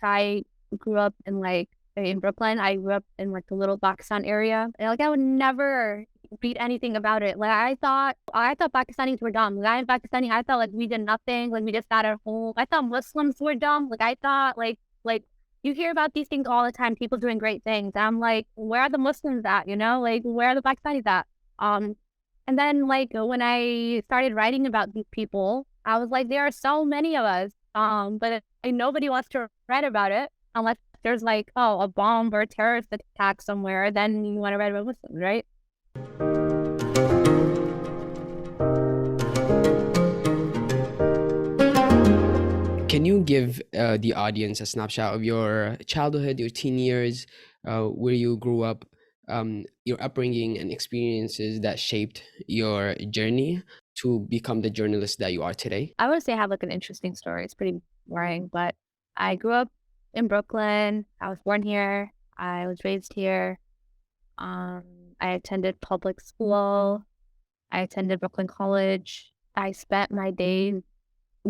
I grew up in Brooklyn. I grew up in like the little Pakistan area. And like I would never read anything about it. Like I thought Pakistanis were dumb. Like I am Pakistani, I thought like we did nothing, like we just sat at home. I thought Muslims were dumb. Like I thought like you hear about these things all the time, people doing great things. And I'm like, where are the Muslims at? You know, like where are the Pakistanis at? Um and then like when I started writing about these people, I was like, there are so many of us. But like, nobody wants to write about it unless there's like, oh, a bomb or a terrorist attack somewhere, then you want to write about Muslims, right? Can you give the audience a snapshot of your childhood, your teen years, where you grew up, your upbringing and experiences that shaped your journey to become the journalist that you are today? I would say I have like an interesting story. It's pretty boring, but I grew up in Brooklyn. I was born here. I was raised here. Um, I attended public school. I attended Brooklyn College. I spent my days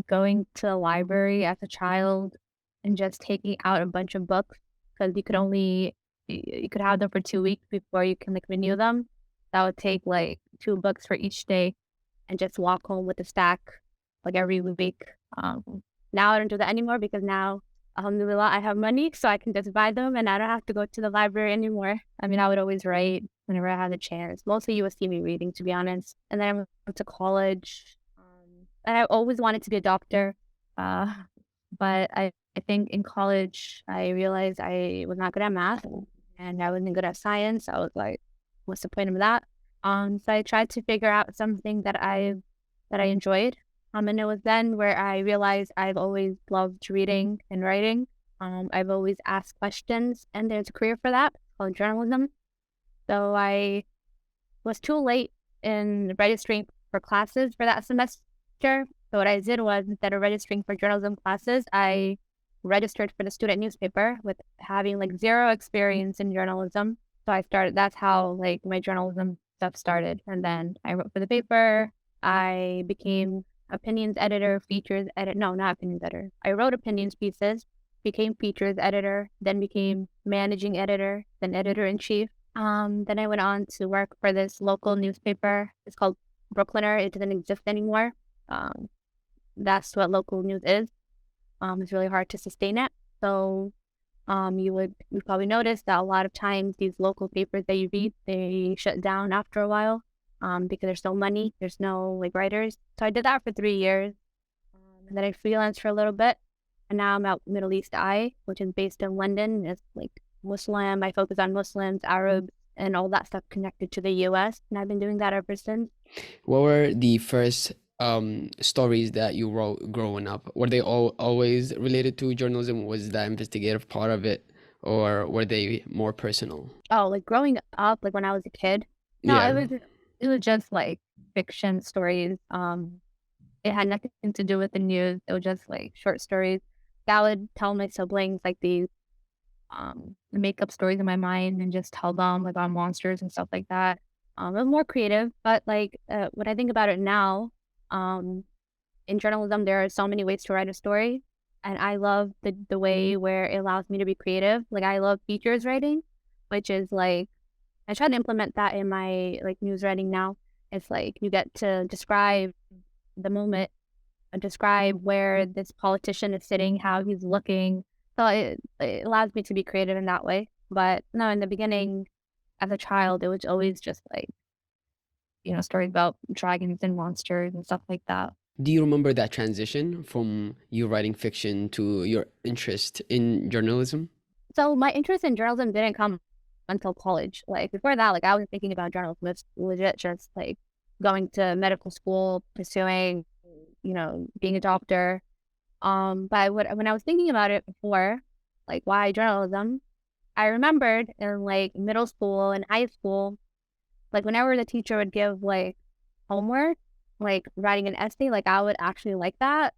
going to the library as a child and just taking out a bunch of books because you could have them for 2 weeks before you can like renew them. That would take like 2 books for each day and just walk home with a stack like every week. Now I don't do that anymore because now, alhamdulillah, I have money so I can just buy them and I don't have to go to the library anymore. I mean, I would always write whenever I had the chance. Mostly you would see me reading, to be honest. And then I went to college. And I always wanted to be a doctor. Uh, but I think in college, I realized I was not good at math and I wasn't good at science. I was like, what's the point of that? So I tried to figure out something that I enjoyed. And it was then where I realized I've always loved reading and writing. I've always asked questions, and there's a career for that called journalism. So I was too late in registering for classes for that semester. So what I did was, instead of registering for journalism classes, I registered for the student newspaper with having like zero experience in journalism. So that's how like my journalism stuff started. And then I wrote for the paper. I became opinions editor, features edit. No, not opinions editor. I wrote opinions pieces, became features editor, then became managing editor, then editor-in-chief. Then I went on to work for this local newspaper. It's called Brooklyner. It doesn't exist anymore. That's what local news is. It's really hard to sustain it. So you probably notice that a lot of times these local papers that you read, they shut down after a while because there's no money, there's no like writers. So I did that for 3 years. And then I freelanced for a little bit. And now I'm at Middle East Eye, which is based in London. It's like Muslim. I focus on Muslims, Arabs, and all that stuff connected to the US. And I've been doing that ever since. What were the first stories that you wrote growing up? Were they always related to journalism? Was the investigative part of it, or were they more personal? Oh, like growing up, like when I was a kid. No, Yeah. it was just like fiction stories. It had nothing to do with the news. It was just like short stories. I would tell my siblings like these make up stories in my mind and just tell them like on monsters and stuff like that. It was more creative, but like when I think about it now, in journalism there are so many ways to write a story, and I love the way where it allows me to be creative. Like I love features writing, which is like I try to implement that in my like news writing now. It's like you get to describe the moment, describe where this politician is sitting, how he's looking. So it allows me to be creative in that way. But no, in the beginning, as a child, it was always just like, stories about dragons and monsters and stuff like that. Do you remember that transition from you writing fiction to your interest in journalism? So my interest in journalism didn't come until college. Like before that, like I was thinking about journalism. It's legit just like going to medical school, pursuing, being a doctor. But when I was thinking about it before, like why journalism, I remembered in like middle school and high school, like whenever the teacher would give like homework, like writing an essay, like I would actually like that.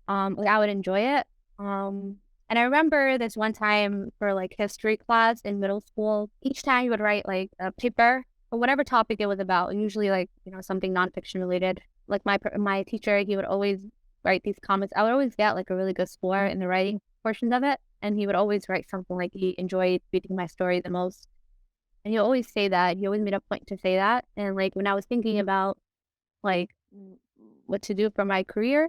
Like I would enjoy it. And I remember this one time for like history class in middle school, each time you would write like a paper or whatever topic it was about, usually like, something nonfiction related. Like my teacher, he would always write these comments. I would always get like a really good score in the writing portions of it. and he would always write something like he enjoyed reading my story the most. And he always say that. He always made a point to say that. And like when I was thinking about like what to do for my career,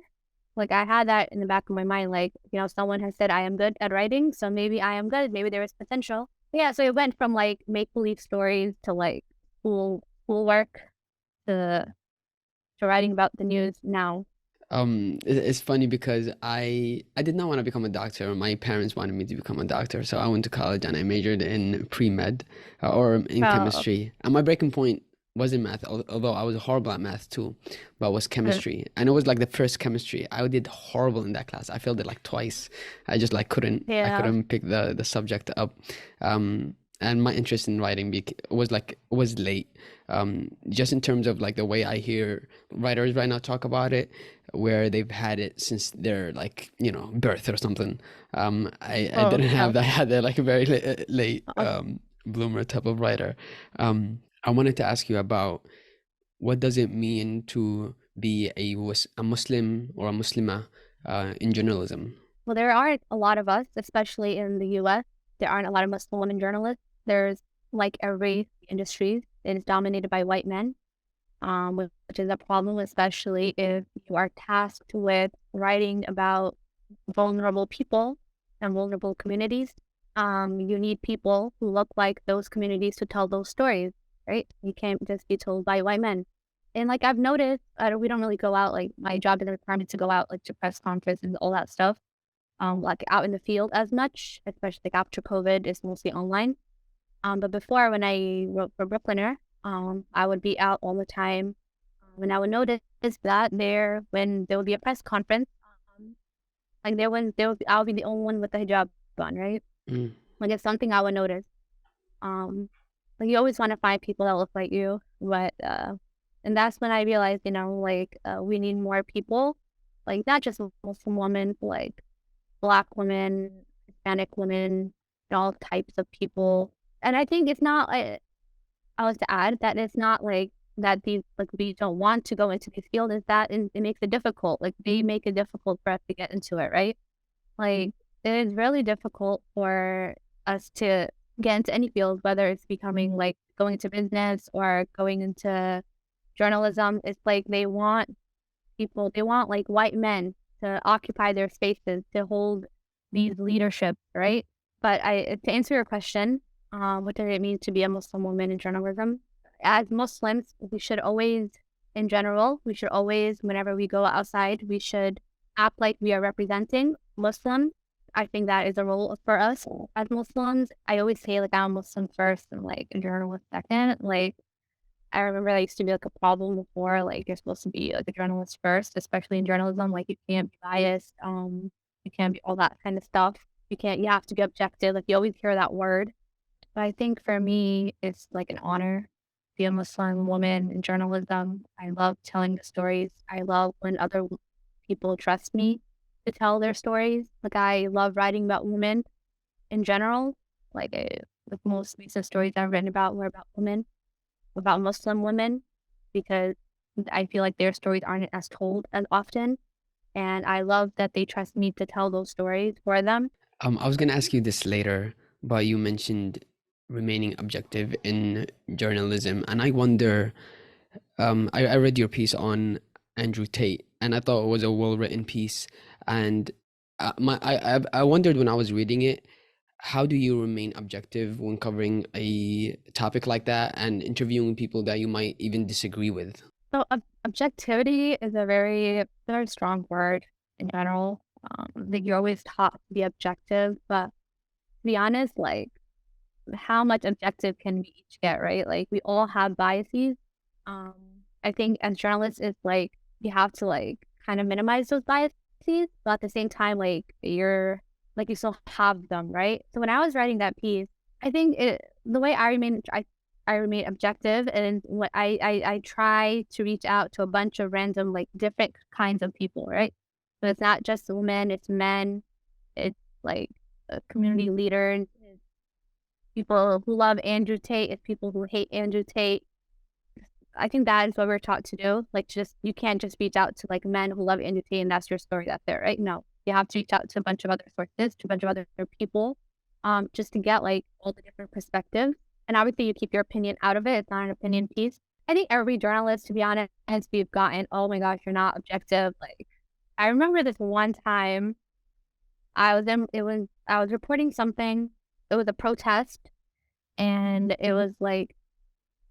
like I had that in the back of my mind. Like, someone has said I am good at writing, so maybe I am good. Maybe there is potential. Yeah, so it went from like make believe stories to like schoolwork to writing about the news now. It's funny because I did not want to become a doctor. My parents wanted me to become a doctor, so I went to college and I majored in pre-med or in So chemistry. And my breaking point was in math, although I was horrible at math too, but it was uh, chemistry. And it was like the first chemistry. I did horrible in that class. I failed it like twice. I just like I yeah. couldn't pick the subject up. And my interest in writing was late. Just in terms of like the way I hear writers right now talk about it, where they've had it since their like birth or something. I Oh, didn't have no. that. I had that like a very late Uh, bloomer type of writer. I wanted to ask you about what does it mean to be a Muslim or a Muslima in journalism? well, there aren't a lot of us, especially in the U.S. There aren't a lot of Muslim women journalists. There's like every industry that is dominated by white men, which is a problem, especially if you are tasked with writing about vulnerable people and vulnerable communities. You need people who look like those communities to tell those stories, right? You can't just be told by white men. And like I've noticed, we don't really go out. Like my job doesn't require me to go out like to press conferences and all that stuff. Like out in the field as much, especially like after COVID, it's mostly online. But before when I wrote for Brooklyner, I would be out all the time. And I would notice that when there would be a press conference, like I'll be the only one with the hijab on, right? Mm. Like it's something I would notice. Um, like you always want to find people that look like you, but and that's when I realized, we need more people, like not just Muslim women, but, like Black women, Hispanic women, all types of people. And I think it's not. I was to add that it's not like that these like we don't want to go into these fields. Is that it makes it difficult. Like they make it difficult for us to get into it, right? Like it is really difficult for us to get into any field, whether it's becoming like going into business or going into journalism. It's like they want like white men to occupy their spaces to hold these leaderships, right? But to answer your question, what does it mean to be a Muslim woman in journalism? As Muslims, in general, we should always, whenever we go outside, we should act like we are representing Muslims. I think that is a role for us as Muslims. I always say like I'm Muslim first and like a journalist second. Like I remember that used to be like a problem before. Like you're supposed to be like a journalist first, especially in journalism. Like you can't be biased. You can't be all that kind of stuff. You have to be objective. Like you always hear that word. But I think for me, it's like an honor to be a Muslim woman in journalism. I love telling the stories. I love when other people trust me to tell their stories. Like I love writing about women in general. The most recent stories I've written about were about women, about Muslim women, because I feel like their stories aren't as told as often. And I love that they trust me to tell those stories for them. I was gonna ask you this later, but you mentioned remaining objective in journalism, and I wonder. I read your piece on Andrew Tate, and I thought it was a well-written piece. And I wondered when I was reading it, how do you remain objective when covering a topic like that and interviewing people that you might even disagree with? So objectivity is a very strong word in general. That you're always taught to be objective, but to be honest, like how much objective can we each get, right? Like we all have biases. Um, I think as journalists, it's like you have to like kind of minimize those biases, but at the same time, you still have them, right? So when I was writing that piece, I think the way I remain objective, and what I try to reach out to a bunch of random like different kinds of people, right? So it's not just women, it's men, it's like community leaders, it's people who love Andrew Tate, it's people who hate Andrew Tate. I think that is what we're taught to do. Like, just you can't just reach out to like men who love Andrew Tate and that's your story. That's it, right? No, You have to reach out to a bunch of other sources, to a bunch of other people, just to get like all the different perspectives. And obviously, you keep your opinion out of it. It's not an opinion piece. I think every journalist, to be honest, we've gotten, oh my gosh, you're not objective. Like, I remember this one time I was reporting something. It was a protest, and it was like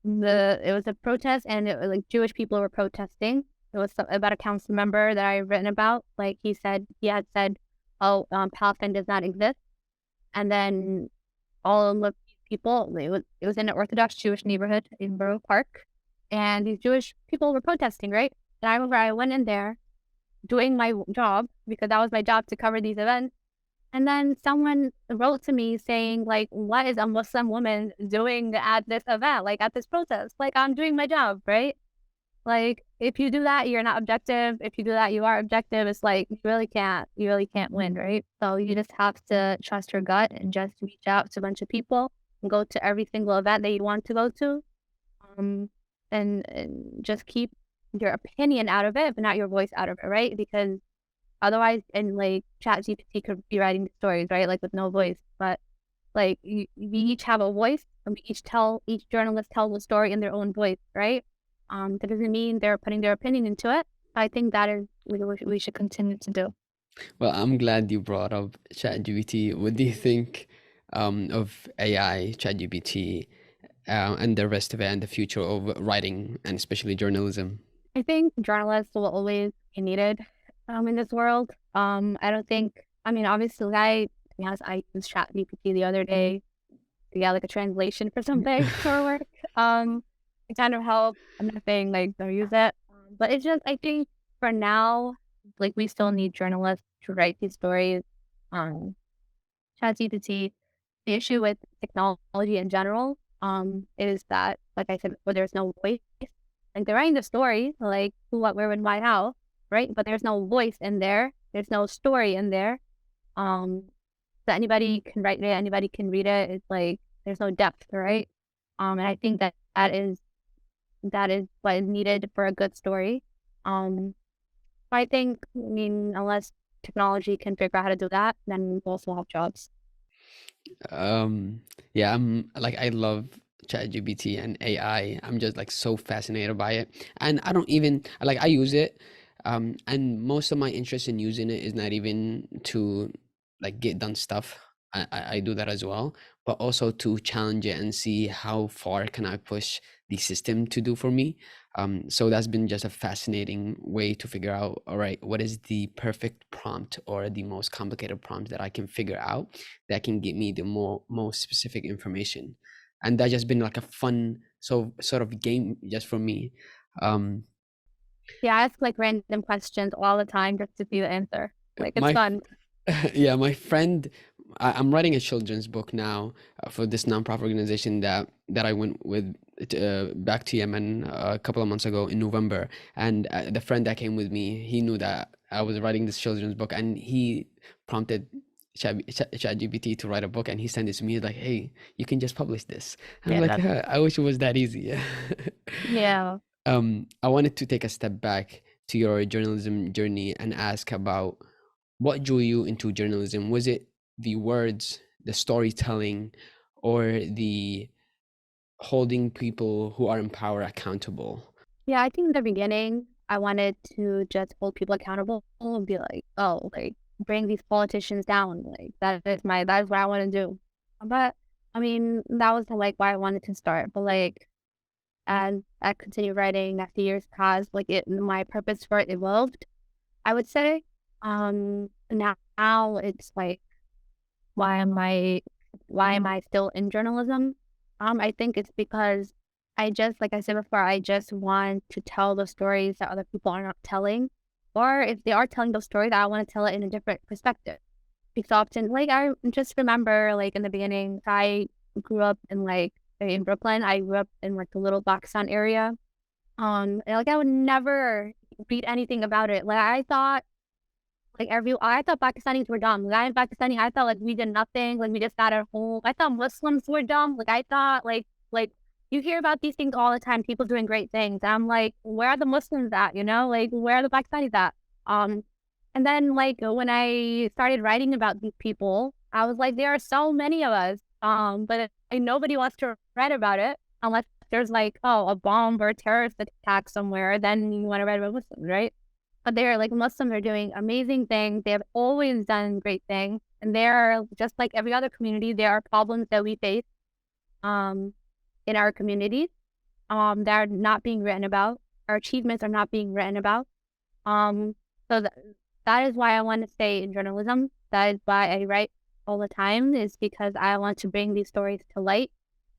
it was a protest, and it was like Jewish people were protesting. It was about a council member that I had written about. Like he had said, "Oh, Palestine does not exist," and then all of the people. It was in an Orthodox Jewish neighborhood in Borough Park, and these Jewish people were protesting, right? And I remember I went in there doing my job because that was my job to cover these events. And then someone wrote to me saying, like, what is a Muslim woman doing at this event, like at this protest? Like, I'm doing my job, right? Like, if you do that, you're not objective. If you do that, you are objective. It's like you really can't win, right? So you just have to trust your gut and just reach out to a bunch of people and go to every single event that you want to go to. Um, and just keep your opinion out of it, but not your voice out of it, right? Because otherwise, and like ChatGPT could be writing the stories, right? Like with no voice, but like we each have a voice, and each journalist tells a story in their own voice, right? That doesn't mean they're putting their opinion into it. I think that is what we should continue to do. Well, I'm glad you brought up ChatGPT. What do you think of AI, ChatGPT, and the rest of it, and the future of writing and especially journalism? I think journalists will always be needed in this world. I don't think, I mean, obviously, to be honest, I used ChatGPT the other day to get like a translation for something for work. It kind of helped. I'm not saying like don't use it, but it's just, I think for now, like we still need journalists to write these stories. Um, ChatGPT, the issue with technology in general, is that, like I said before, there's no voice. Like they're writing the story, like who, what, where, when, why, how, right? But there's no voice in there. There's no story in there. Um, so anybody can write it, anybody can read it. It's like there's no depth, right? And I think that is what is needed for a good story. Um, but I think, I mean, unless technology can figure out how to do that, then we'll also have jobs. Um, yeah, I'm like I love ChatGPT and AI. I'm just like so fascinated by it. And I don't even like I use it. And most of my interest in using it is not even to like get done stuff. I do that as well, but also to challenge it and see how far can I push the system to do for me. So that's been just a fascinating way to figure out, all right, what is the perfect prompt or the most complicated prompt that I can figure out that can give me the most specific information. And that just been like a fun sort of game just for me. Um, Yeah, I ask like random questions all the time just to see the answer. Like it's my fun. yeah, my friend, I'm writing a children's book now for this nonprofit organization that I went with back to Yemen a couple of months ago in November. And the friend that came with me, he knew that I was writing this children's book, and he prompted ChatGPT to write a book, and he sent it to me like, "Hey, you can just publish this." And I'm Yeah, like, that's I wish it was that easy. yeah. I wanted to take a step back to your journalism journey and ask about what drew you into journalism. Was it the words, the storytelling, or the holding people who are in power accountable? Yeah, I think in the beginning I wanted to just hold people accountable and be like, oh, like bring these politicians down. Like that is what I want to do. But I mean, that was like why I wanted to start. But like as I continued writing, as the years passed, like my purpose for it evolved, I would say. Now it's like, why am I why am I still in journalism? I think it's because I just, like I said before, I just want to tell the stories that other people are not telling. Or if they are telling those stories, I want to tell it in a different perspective. Because often, like I just remember, like in the beginning, I grew up in Brooklyn. I grew up in like the little Pakistan area. And, like I would never read anything about it. Like I thought Pakistanis were dumb. Like, I'm Pakistani. I thought like we did nothing. Like we just got at home. I thought Muslims were dumb. Like I thought like you hear about these things all the time. People doing great things. And I'm like, where are the Muslims at? You know, like where are the Pakistanis at? Um, And then, like, when I started writing about these people, I was like, there are so many of us, but like, nobody wants to write about it unless there's like, oh, a bomb or a terrorist attack somewhere. Then you want to write about Muslims, right? But they're like Muslims are doing amazing things. They have always done great things, and they're just like every other community. There are problems that we face um, in our communities that are not being written about. Our achievements are not being written about. Um, so that is why I want to stay in journalism. That is why I write all the time, is because I want to bring these stories to light.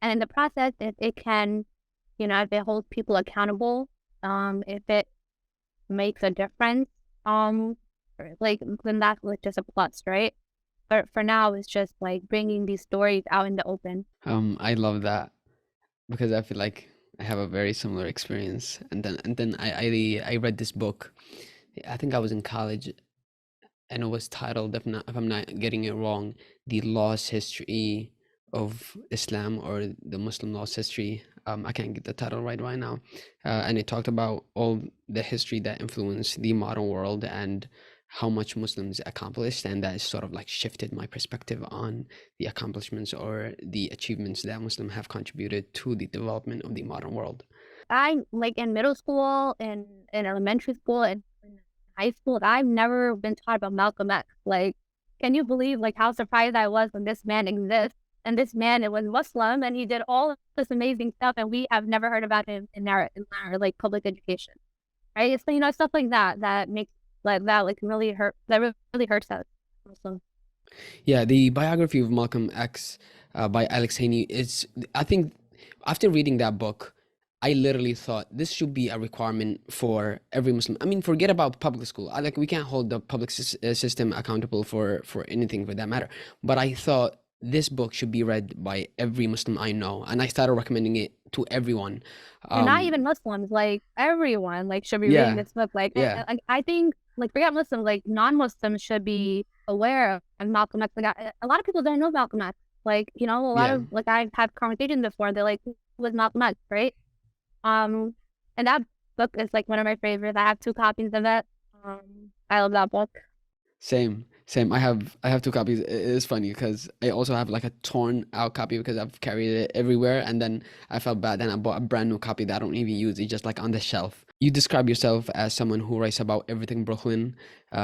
And in the process, if it can, if it holds people accountable, if it makes a difference, like then that's like just a plus, right? But for now, it's just like bringing these stories out in the open. I love that because I feel like I have a very similar experience. And then I read this book. I think I was in college, and it was titled, if I'm not getting it wrong, The Lost History of Islam, or the Muslim Lost History. I can't get the title right now. And it talked about all the history that influenced the modern world and how much Muslims accomplished, and that sort of like shifted my perspective on the accomplishments or the achievements that Muslims have contributed to the development of the modern world. I like in middle school and in elementary school and in high school, I've never been taught about Malcolm X. Like, can you believe like how surprised I was when this man exists? And this man, it was Muslim, and he did all of this amazing stuff, and we have never heard about him in our like public education, right? So stuff like that that makes like that like really hurt. That really hurts us. So Yeah, the biography of Malcolm X by Alex Haney is, I think, after reading that book, I literally thought this should be a requirement for every Muslim. I mean, forget about public school. Like, we can't hold the public system accountable for anything for that matter. But I thought this book should be read by every Muslim I know, and I started recommending it to everyone. and not Um, even Muslims, like everyone, like should be reading yeah, this book. Like yeah, I think like forget Muslims, like non-Muslims should be aware of Malcolm X. Like a lot of people don't know Malcolm X. Like a lot yeah. of like I've had conversations before. They're like, "Who was Malcolm X?" Right? Um, and that book is like one of my favorites. I have 2 copies of it. I love that book. Same, same. I have 2 copies. It's funny because I also have like a torn out copy because I've carried it everywhere, and then I felt bad. Then I bought a brand new copy that I don't even use. It's just like on the shelf. You describe yourself as someone who writes about everything Brooklyn,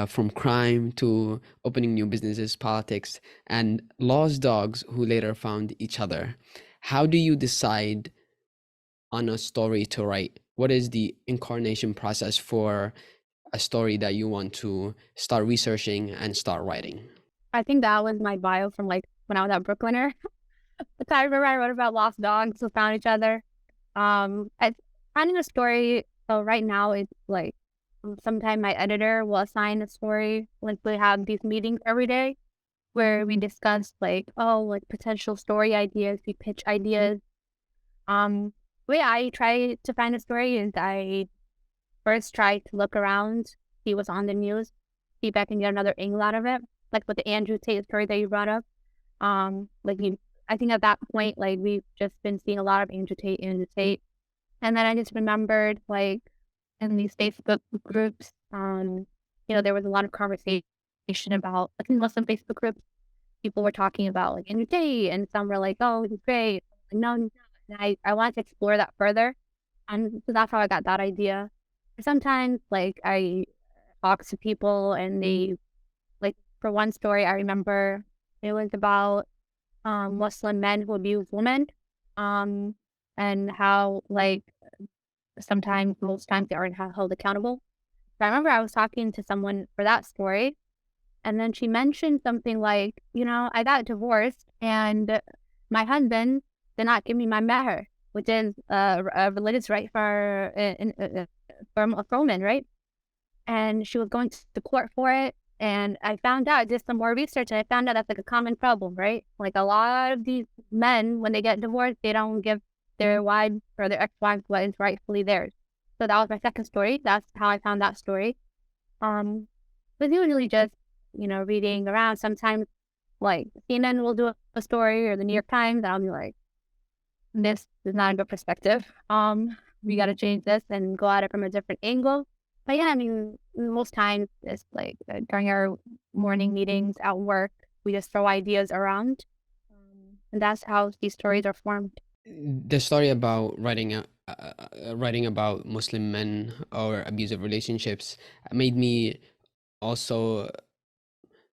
from crime to opening new businesses, politics, and lost dogs who later found each other. How do you decide on a story to write? What is the incarnation process for a story that you want to start researching and start writing? I think that was my bio from like when I was at Brooklyner. I remember I wrote about lost dogs who found each other. I finding a story. So right now it's like sometimes my editor will assign a story. Like we have these meetings every day where we discuss like potential story ideas. We pitch ideas. The way I try to find a story is I first try to look around, see what's on the news, see if I can get another angle out of it. Like with the Andrew Tate story that you brought up. I think at that point, like we've just been seeing a lot of Andrew Tate. And then I just remembered like in these Facebook groups, there was a lot of conversation about like in Muslim Facebook groups, people were talking about like Andrew Tate, and some were like, oh, he's great. Like, no, he's not. And I wanted to explore that further. And so that's how I got that idea. Sometimes like I talk to people and they like for one story I remember it was about Muslim men who abuse women, um, and how like sometimes most times they aren't held accountable. So I remember I was talking to someone for that story, and then she mentioned something like, I got divorced and my husband did not give me my meher, which is a religious right for a woman, right? And she was going to court for it. And I found out, did some more research, and I found out that's like a common problem, right? Like a lot of these men, when they get divorced, they don't give their wives or their ex-wives what is rightfully theirs. So that was my second story. That's how I found that story. But usually just, reading around. Sometimes like CNN will do a story or the New York Times, and I'll be like, this is not a good perspective. We got to change this and go at it from a different angle. But yeah, I mean, most times it's like during our morning meetings at work, we just throw ideas around, and that's how these stories are formed. The story about writing about Muslim men or abusive relationships made me also.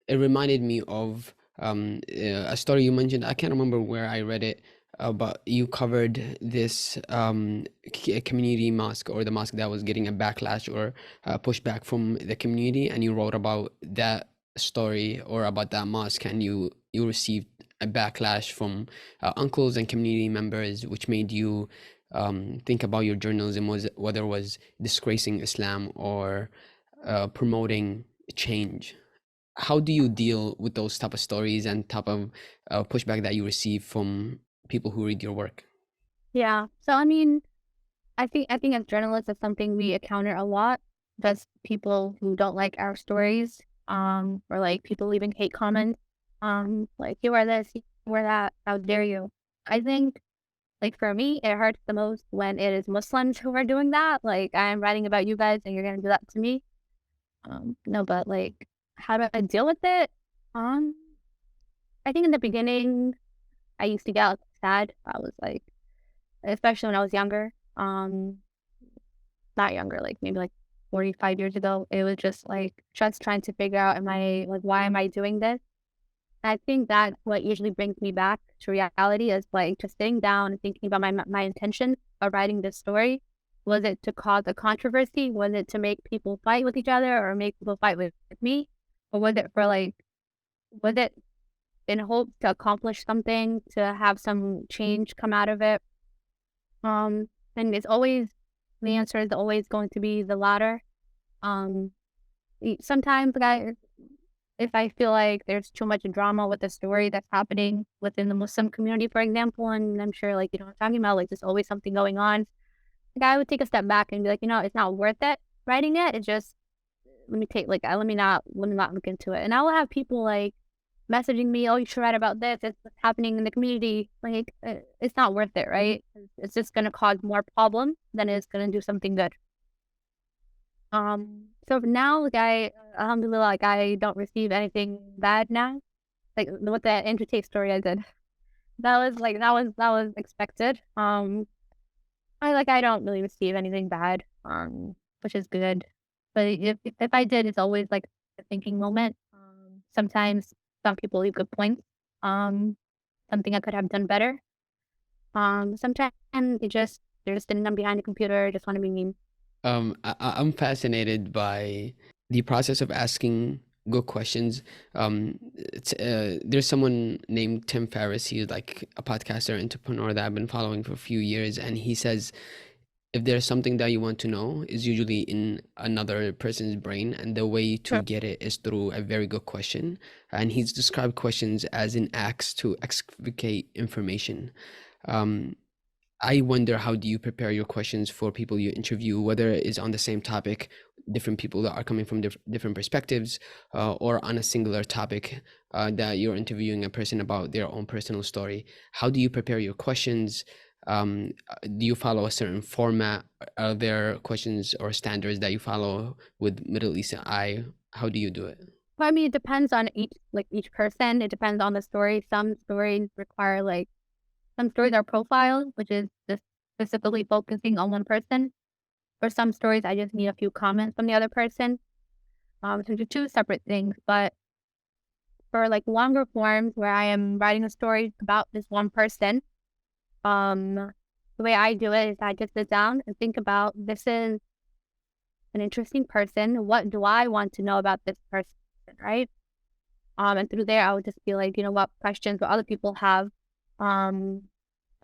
It reminded me of a story you mentioned. I can't remember where I read it, but you covered this community mosque, or the mosque that was getting a backlash or pushback from the community, and you wrote about that story or about that mosque, and you received a backlash from uncles and community members, which made you think about your journalism, was whether it was disgracing Islam or promoting change. How do you deal with those type of stories and type of pushback that you receive from people who read your work? Yeah. So I mean, I think as journalists, it's something we encounter a lot. Just people who don't like our stories, or like people leaving hate comments, like you are this, you are that, how dare you? I think like for me, it hurts the most when it is Muslims who are doing that. Like I'm writing about you guys and you're gonna do that to me. No, but like how do I deal with it? Um, I think in the beginning I used to get sad. I was like, especially when I was younger. Not younger, like maybe like 45 years ago. It was just like just trying to figure out, am I like, why am I doing this? I think that what usually brings me back to reality is like just sitting down and thinking about my intention of writing this story. Was it to cause a controversy? Was it to make people fight with each other or make people fight with me? Or was it for like, was it in hopes to accomplish something, to have some change come out of it? And it's always, the answer is always going to be the latter. Um, Sometimes if I feel like there's too much drama with the story that's happening within the Muslim community, for example, and I'm sure like, what I'm talking about, like there's always something going on. Like I would take a step back and be like, it's not worth it writing it. It's just, let me take like, let me not look into it. And I will have people like messaging me, oh, you should write about this. It's what's happening in the community. Like, it's not worth it, right? It's just going to cause more problems than it's going to do something good. So now, like alhamdulillah, like I don't receive anything bad now. Like with the Tate story I did, that was expected. I don't really receive anything bad, which is good. But if I did, it's always like a thinking moment. Sometimes some people leave good points. Um, Something I could have done better. Sometimes they're just sitting on behind a computer, just want to be mean. I'm fascinated by the process of asking good questions. There's someone named Tim Ferriss. He's like a podcaster, entrepreneur that I've been following for a few years, and he says if there's something that you want to know is usually in another person's brain, and the way to Sure. get it is through a very good question. And he's described questions as an axe to excavate information. Um, I wonder, how do you prepare your questions for people you interview, whether it is on the same topic, different people that are coming from different perspectives, or on a singular topic that you're interviewing a person about their own personal story? How do you prepare your questions? Do you follow a certain format? Are there questions or standards that you follow with Middle Eastern eye? How do you do it? Well, I mean, it depends on each person. It depends on the story. Some stories are profiles, which is just specifically focusing on one person. For some stories, I just need a few comments from the other person. So they're two separate things. But for like longer forms where I am writing a story about this one person, um, the way I do it is I just sit down and think about, this is an interesting person. What do I want to know about this person, right? And through there, I would just be like, what questions do other people have, for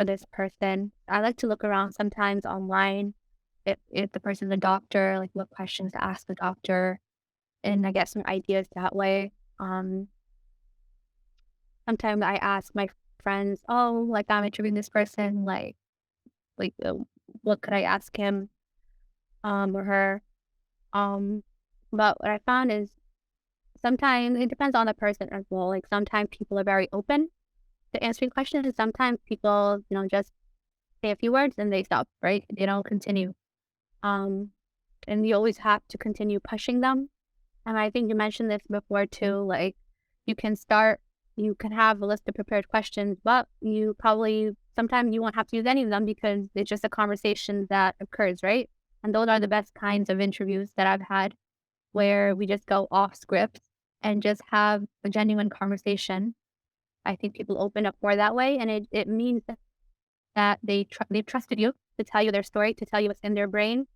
this person. I like to look around sometimes online if the person's a doctor, like what questions to ask the doctor, and I get some ideas that way. Um, Sometimes I ask my friends, oh, like I'm interviewing this person, like what could I ask him, or her? Um, but what I found is sometimes it depends on the person as well. Like sometimes people are very open to answering questions, and sometimes people, just say a few words and they stop, right? They don't continue. Um, and you always have to continue pushing them. And I think you mentioned this before too, like you can have a list of prepared questions, but you probably sometimes you won't have to use any of them because it's just a conversation that occurs, right? And those are the best kinds of interviews that I've had where we just go off script and just have a genuine conversation. I think people open up more that way, and it means that they've trusted you to tell you their story, to tell you what's in their brain.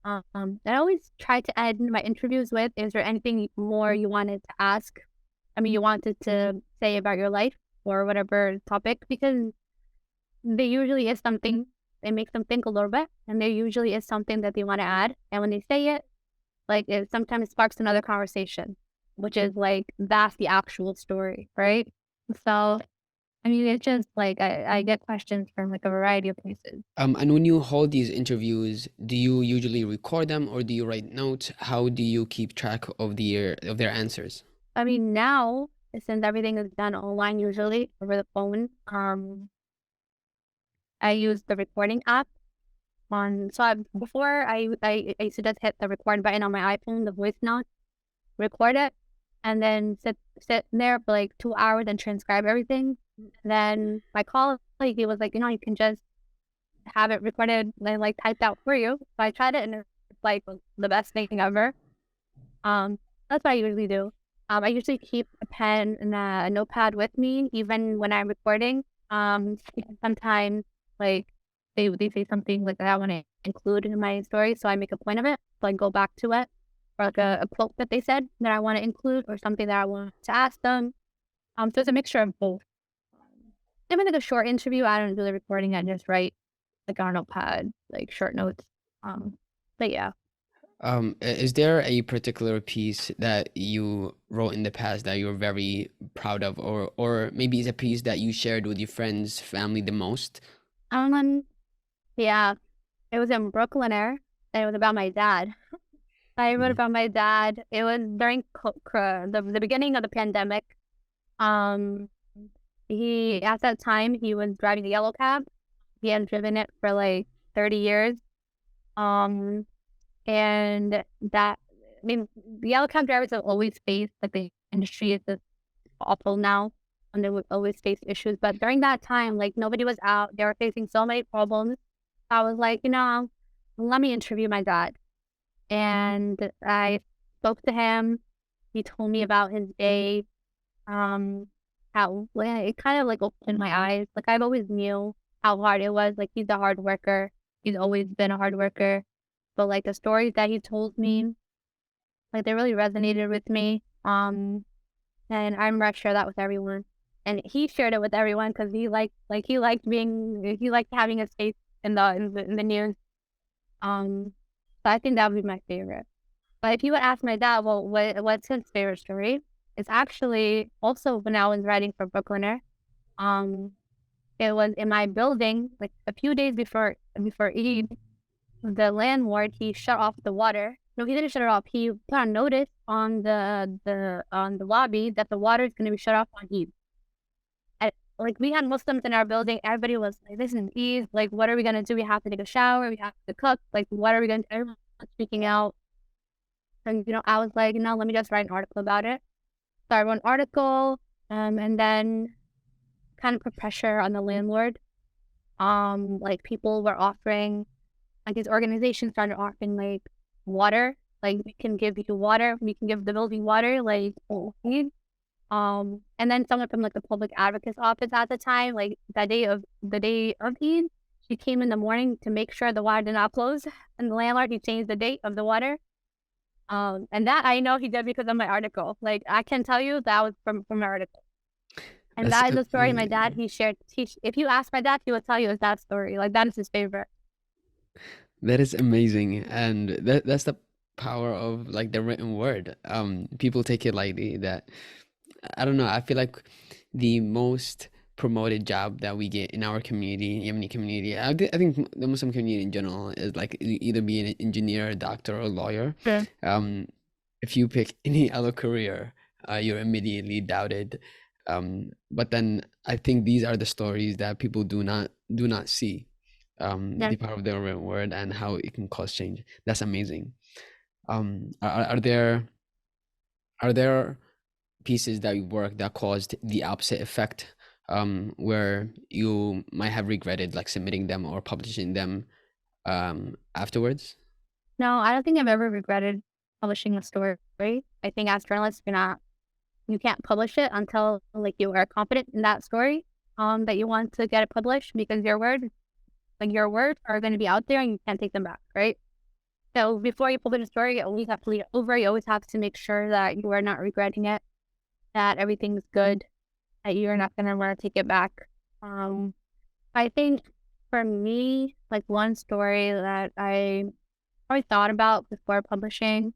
I always try to end my interviews with, is there anything more you wanted to ask? I mean, you wanted to say about your life or whatever topic, because there usually is something, it makes them think a little bit, and there usually is something that they want to add. And when they say it, like it sometimes sparks another conversation, which is like, that's the actual story, right? So, I mean, it's just like I get questions from like a variety of places. And when you hold these interviews, do you usually record them or do you write notes? How do you keep track of their answers? I mean, now, since everything is done online, usually over the phone, I use the recording app before I used to just hit the record button on my iPhone, the voice note, record it, and then sit there for like 2 hours and transcribe everything. And then my colleague, he was like, you can just have it recorded and like typed out for you. So I tried it, and it's like the best thing ever. That's what I usually do. I usually keep a pen and a notepad with me, even when I'm recording. Because sometimes like they say something like that I want to include in my story, so I make a point of it. So I go back to it, or like a quote that they said that I want to include, or something that I want to ask them. So it's a mixture of both. Even like a short interview, I don't do the recording. I just write like on a notepad, like short notes. But yeah. Is there a particular piece that you wrote in the past that you're very proud of, or maybe it's a piece that you shared with your friends, family the most? Yeah, it was in Brooklyn Air, and it was about my dad. I wrote Mhm. about my dad. It was during the beginning of the pandemic. Um, at that time, he was driving a yellow cab. He had driven it for like 30 years. Um, and that, I mean, the yellow cab drivers have always faced, like, the industry is just awful now, and they would always face issues. But during that time, like, nobody was out. They were facing so many problems. I was like, let me interview my dad. And I spoke to him. He told me about his day, um, how like, it kind of like opened my eyes. Like I've always knew how hard it was. Like he's a hard worker. He's always been a hard worker. But like the stories that he told me, like they really resonated with me. And I'm gonna share that with everyone. And he shared it with everyone because he liked having his face in the news. So I think that would be my favorite. But if you would ask my dad, well, what's his favorite story? It's actually also when I was writing for Brooklyner. Um, it was in my building, like a few days before Eid. The landlord, he shut off the water. No, he didn't shut it off. He put a notice on the lobby that the water is going to be shut off on Eid. And, like we had Muslims in our building. Everybody was like, "This is Eid. Like, what are we gonna do? We have to take a shower. We have to cook. Like, what are we gonna do?" Everyone was speaking out. And I was like, let me just write an article about it. So I wrote an article, and then kind of put pressure on the landlord. Like people were offering, like these organizations started offering like water, like we can give you water, we can give the building water, like food. And then someone from like the public advocate's office at the time, like the day of Eid, she came in the morning to make sure the water did not close, and the landlord, he changed the date of the water. And that I know he did because of my article. Like I can tell you that was from my article. And That's that is a story my dad, amazing. he shared. If you ask my dad, he will tell you it's that story. Like that is his favorite. That is amazing, and that's the power of like the written word. People take it lightly. That I don't know. I feel like the most promoted job that we get in our community, Yemeni community, I think the Muslim community in general is like either being an engineer, a doctor, or a lawyer. Sure. Um, if you pick any other career, you're immediately doubted. But then I think these are the stories that people do not see. Yeah. The power of the written word and how it can cause change. That's amazing. Are there pieces that you work that caused the opposite effect, where you might have regretted like submitting them or publishing them afterwards? No, I don't think I've ever regretted publishing a story. I think as journalists, you can't publish it until like you are confident in that story that you want to get it published, because your words are going to be out there and you can't take them back, right? So before you publish a story, you always have to read it over. You always have to make sure that you are not regretting it, that everything's good, that you're not going to want to take it back. Um, I think for me, like one story that I always thought about before publishing,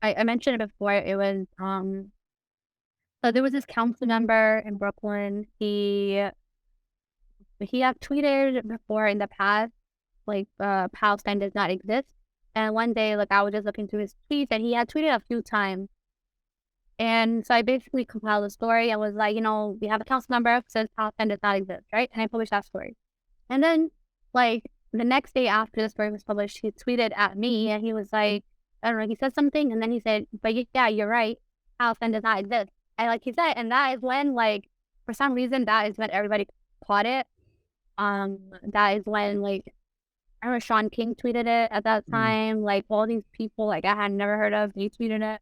I mentioned it before. It was so there was this council member in Brooklyn. He had tweeted before in the past, like, Palestine does not exist. And one day, like, I was just looking through his tweets, and he had tweeted a few times. And so I basically compiled a story and was like, we have a council member who says Palestine does not exist, right? And I published that story. And then, like, the next day after the story was published, he tweeted at me, and he was like, I don't know, he said something, and then he said, but yeah, you're right. Palestine does not exist. And like he said, and that is when, like, for some reason, that is when everybody caught it. That is when, like, I remember Sean King tweeted it at that Mm. time. Like, all these people, like, I had never heard of, they tweeted it.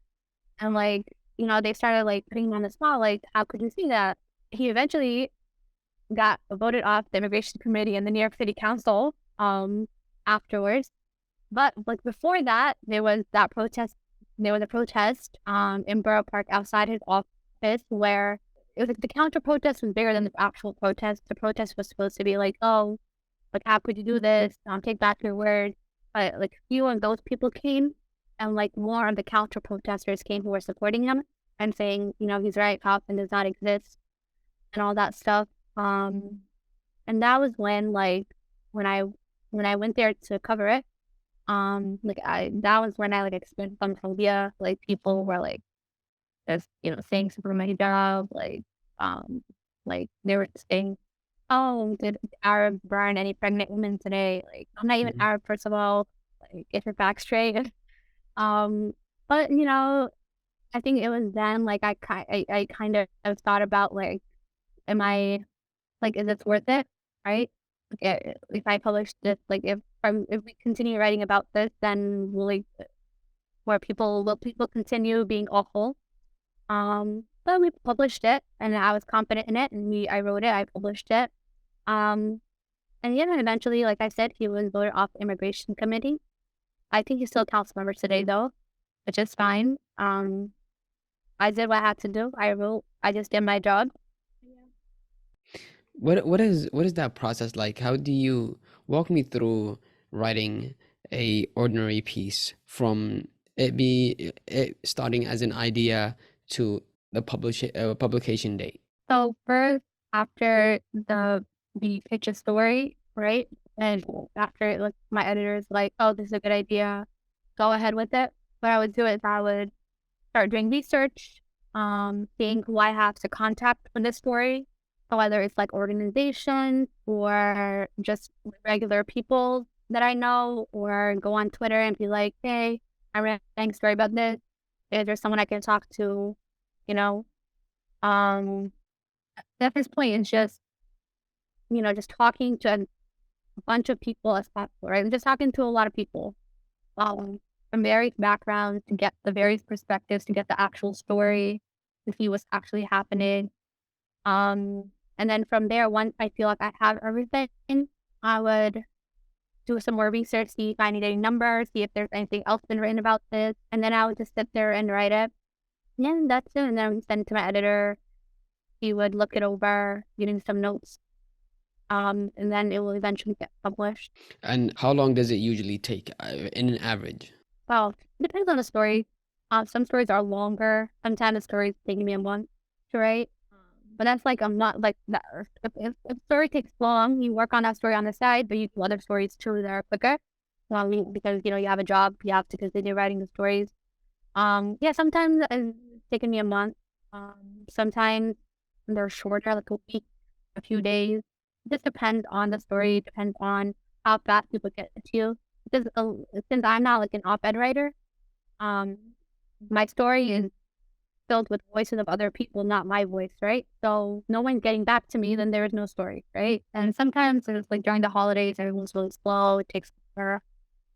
And, like, they started, like, putting him on the spot, like, how could you see that? He eventually got voted off the immigration committee in the New York City Council, afterwards. But, like, before that, there was a protest, in Borough Park outside his office where it was like the counter protest was bigger than the actual protest. The protest was supposed to be like, "Oh, like, how could you do this? Take back your word." But, like, few of those people came, and, like, more of the counter protesters came who were supporting him and saying, "He's right, Palestine does not exist," and all that stuff. And that was when, like, when I when I went there to cover it, like, I that was when I, like, experienced Islamophobia. Like, people were, like, just, saying super many job, um, like, they were saying, "Oh, did Arabs burn any pregnant women today?" Like, I'm not even Mhm. Arab, first of all, like, get your facts straight. Um, but, I think it was then, like, I kind of thought about, like, am I like, is this worth it, right? Like, if I publish this, like, if we continue writing about this, then will people continue being awful? But we published it, and I was confident in it, and I wrote it, I published it. Um, and yeah, eventually, like I said, he was voted off the immigration committee. I think he's still a council member today, though, which is fine. I did what I had to do. I just did my job. What is that process like? How do you walk me through writing a ordinary piece from it starting as an idea to the publication date? So first, after we pitch a story, right? And after like my editor's like, "Oh, this is a good idea. Go ahead with it." What I would do is I would start doing research, seeing who I have to contact for this story. So whether it's like organizations or just regular people that I know, or go on Twitter and be like, "Hey, I'm writing a story about this. Is there someone I can talk to?" You know, um, at this point, it's just talking to a bunch of people as possible, right? I'm just talking to a lot of people, um, from various backgrounds to get the various perspectives, to get the actual story, to see what's actually happening. And then from there, once I feel like I have everything, I would do some more research, see if I need any numbers, see if there's anything else been written about this, and then I would just sit there and write it. Yeah, and that's it. And then I would send it to my editor. He would look it over, getting some notes, and then it will eventually get published. And how long does it usually take in an average? Well, it depends on the story. Some stories are longer. Sometimes the stories taking me a month to write. But that's like I'm not like that. If a story takes long, you work on that story on the side, but you do other stories too that are quicker. Because you have a job, you have to continue writing the stories. Yeah, sometimes it's taken me a month. Sometimes they're shorter, like a week, a few days. It just depends on the story. It depends on how fast people get to you. Because since I'm not like an op-ed writer, Um, my story is filled with voices of other people, not my voice, right? So no one's getting back to me, then there is no story, right? And sometimes it's like during the holidays, everyone's really slow. It takes forever.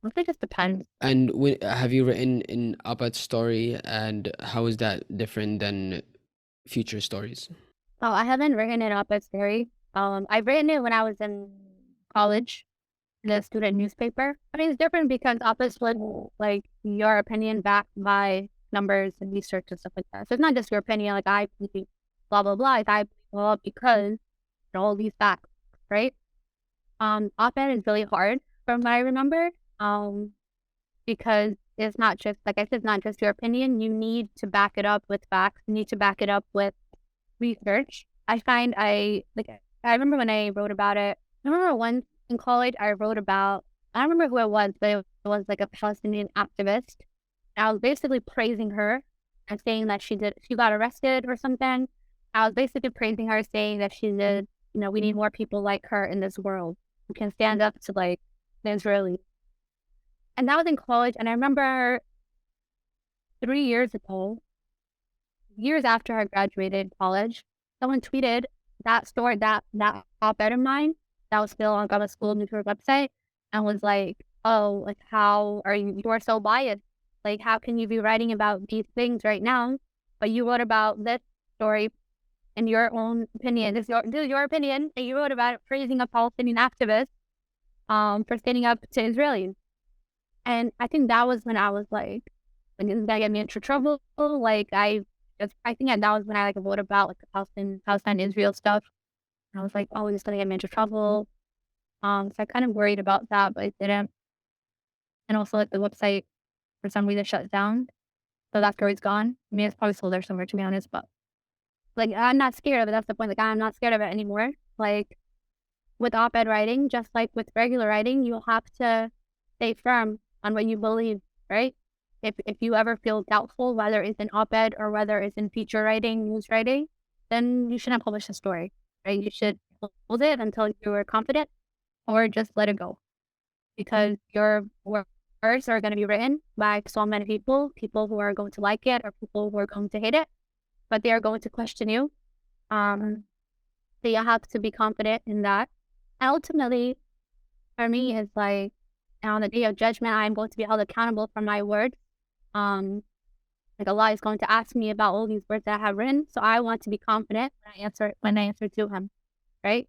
It really just depends. And have you written in Abad's story, and how is that different than future stories? Oh, I haven't written it up as story. I've written it when I was in college, in a student newspaper. I mean, it's different because opposites like your opinion backed by numbers and research and stuff like that. So it's not just your opinion, like I believe blah blah blah. It's I believe blah because all these facts, right? Op-ed is really hard from what I remember. Um, because it's not just like I said, it's not just your opinion. You need to back it up with facts. You need to back it up with research. I find I remember when I wrote about it. I remember once in college I wrote about I don't remember who it was, but it was like a Palestinian activist. I was basically praising her and saying that she got arrested or something. I was basically praising her, saying that she did, we need more people like her in this world who can stand up to like the Israelis. And that was in college. And I remember 3 years ago, years after I graduated college, someone tweeted that story, that op-ed of mine that was still on the school newspaper website, and was like, "Oh, like how are you are so biased? Like how can you be writing about these things right now, but you wrote about this story in your own opinion. This is your opinion, and you wrote about it praising a Palestinian activist for standing up to Israelis." And I think that was when I was like, "Isn't that get me into trouble?" Like I think that was when I like wrote about like the Palestine Israel stuff. And I was like, "Oh, is this gonna get me into trouble?" So I kind of worried about that, but it didn't. And also like the website for some reason shut down, so that story's gone. I mean, it's probably still there somewhere to be honest, but like I'm not scared of it. That's the point. Like I'm not scared of it anymore. Like with op-ed writing, just like with regular writing, you'll have to stay firm on what you believe, right? If you ever feel doubtful, whether it's in op-ed or whether it's in feature writing, news writing, then you shouldn't publish a story, right? You should hold it until you are confident or just let it go because your words are going to be written by so many people who are going to like it or people who are going to hate it, but they are going to question you. Um, so you have to be confident in that. And ultimately, for me, is like on the day of judgment, I'm going to be held accountable for my words. Um, like Allah is going to ask me about all these words that I have written. So I want to be confident when I answer to him, right?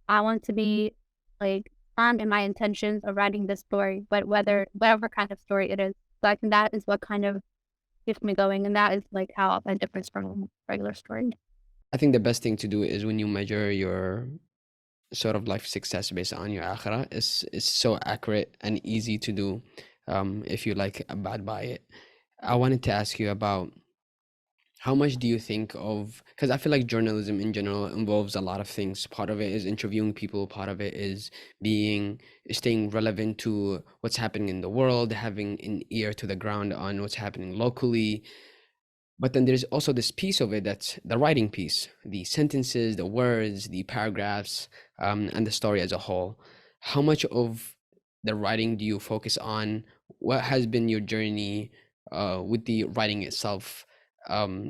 I want to be like firm in my intentions of writing this story, but whatever kind of story it is. So I think that is what kind of keeps me going, and that is like how it differs from regular story. I think the best thing to do is when you measure your sort of life success based on your akhirah is so accurate and easy to do, if you like abide by it. I wanted to ask you about how much do you think of, because I feel like journalism in general involves a lot of things. Part of it is interviewing people, part of it is staying relevant to what's happening in the world, having an ear to the ground on what's happening locally. But then there's also this piece of it that's the writing piece, the sentences, the words, the paragraphs, and the story as a whole. How much of the writing do you focus on? What has been your journey with the writing itself,